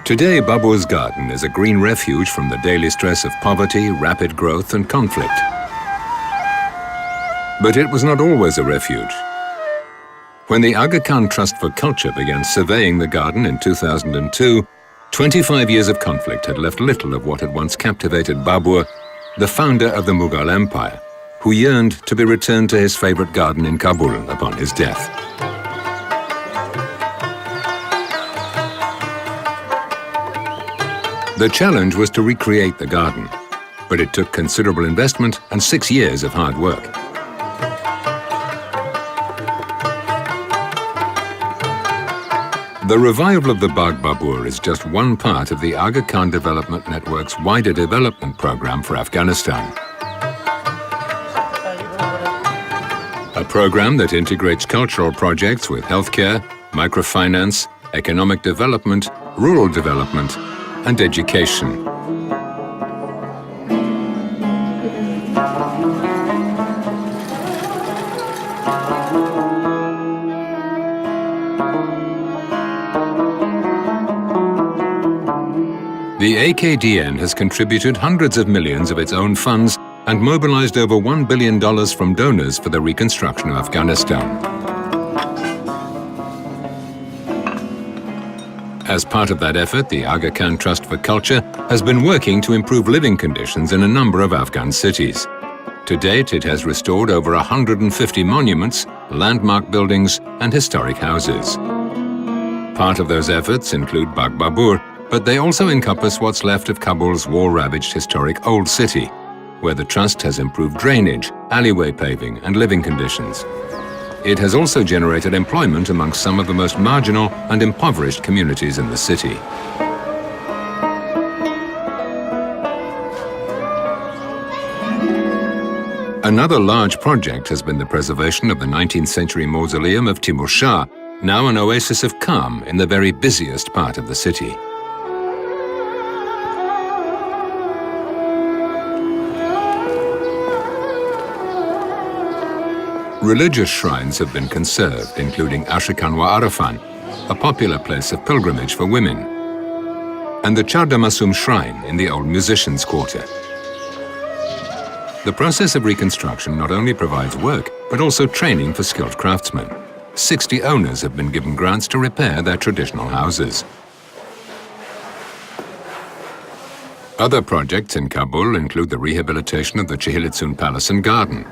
Today, Babur's garden is a green refuge from the daily stress of poverty, rapid growth and conflict. But it was not always a refuge. When the Aga Khan Trust for Culture began surveying the garden in 2002, 25 years of conflict had left little of what had once captivated Babur, the founder of the Mughal Empire, who yearned to be returned to his favorite garden in Kabul upon his death. The challenge was to recreate the garden, but it took considerable investment and 6 years of hard work. The revival of the Bagh Babur is just one part of the Aga Khan Development Network's wider development program for Afghanistan. A program that integrates cultural projects with healthcare, microfinance, economic development, rural development, and education. The AKDN has contributed hundreds of millions of its own funds and mobilized over $1 billion from donors for the reconstruction of Afghanistan. As part of that effort, the Aga Khan Trust for Culture has been working to improve living conditions in a number of Afghan cities. To date, it has restored over 150 monuments, landmark buildings, and historic houses. Part of those efforts include Bagh Babur, but they also encompass what's left of Kabul's war-ravaged historic Old City, where the Trust has improved drainage, alleyway paving, and living conditions. It has also generated employment amongst some of the most marginal and impoverished communities in the city. Another large project has been the preservation of the 19th century mausoleum of Timur Shah, now an oasis of calm in the very busiest part of the city. Religious shrines have been conserved, including Ashikan wa Arafan, a popular place of pilgrimage for women, and the Chardamasum shrine in the old musicians' quarter. The process of reconstruction not only provides work, but also training for skilled craftsmen. 60 owners have been given grants to repair their traditional houses. Other projects in Kabul include the rehabilitation of the Chihilitsun Palace and Garden,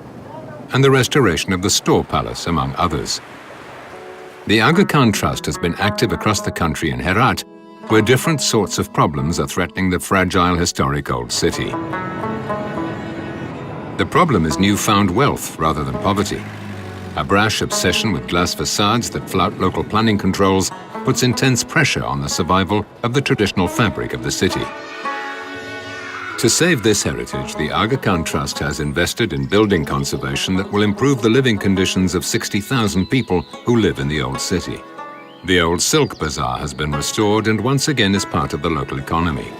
and the restoration of the Store Palace, among others. The Aga Khan Trust has been active across the country in Herat, where different sorts of problems are threatening the fragile historic old city. The problem is newfound wealth rather than poverty. A brash obsession with glass facades that flout local planning controls puts intense pressure on the survival of the traditional fabric of the city. To save this heritage, the Aga Khan Trust has invested in building conservation that will improve the living conditions of 60,000 people who live in the old city. The old Silk Bazaar has been restored and once again is part of the local economy.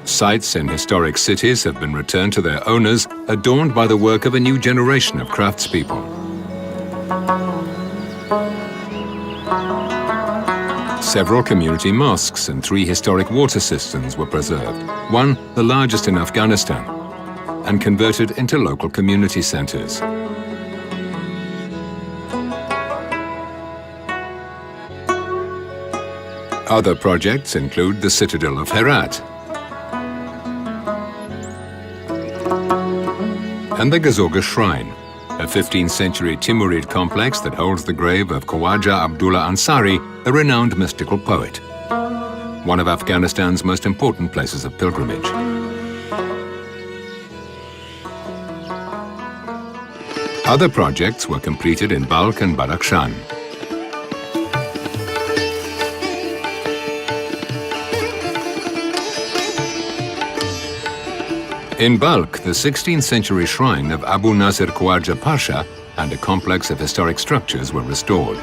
Sites in historic cities have been returned to their owners, adorned by the work of a new generation of craftspeople. Several community mosques and 3 historic water cisterns were preserved, one the largest in Afghanistan, and converted into local community centers. Other projects include the Citadel of Herat and the Gazorga Shrine, a 15th century Timurid complex that holds the grave of Khawaja Abdullah Ansari, the renowned mystical poet, one of Afghanistan's most important places of pilgrimage. Other projects were completed in Balkh and Badakhshan. In Balkh, the 16th century shrine of Abu Nasir Khawaja Pasha and a complex of historic structures were restored.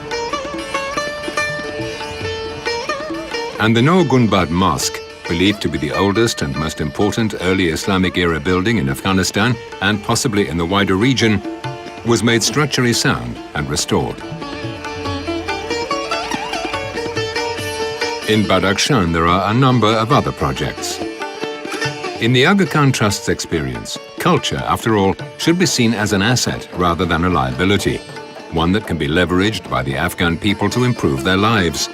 And the No Gunbad Mosque, believed to be the oldest and most important early Islamic era building in Afghanistan and possibly in the wider region, was made structurally sound and restored. In Badakhshan, there are a number of other projects. In the Aga Khan Trust's experience, culture, after all, should be seen as an asset rather than a liability, one that can be leveraged by the Afghan people to improve their lives.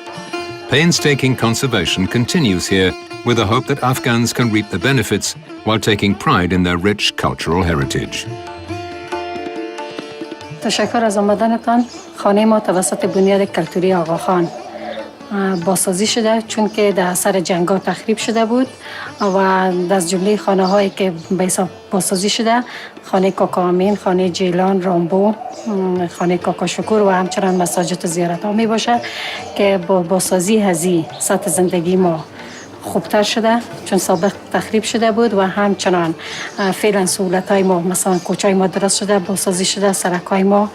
Painstaking conservation continues here with the hope that Afghans can reap the benefits while taking pride in their rich cultural heritage. تشکر از آمدنتان. خانه ما توسط بنیاد کلتوری آقا خان بازسازی شده، چون که در اثر جنگ‌ها تخریب شده بود و از جمله خانه هایی که به حساب بازسازی شده خانه کاکا امین، خانه جیلان، رامبو، خانه کاکا شکور و همچنان مساجد و زیارت‌ها می باشد که با بازسازی هزی سطح زندگی ما خوبتر شده، چون سابق تخریب شده بود و همچنان فعلا سهولت‌های ما مثلا کوچه‌های ما درست شده، بازسازی شده، سرک‌های ما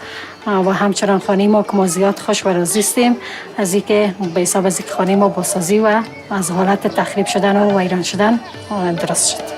و همچنان خانه ما که ما زیاد خوش و راضی هستیم از اینکه به حساب از اینکه خانه ما بازسازی و از حالت تخریب شدن و ویران شدن درست شد.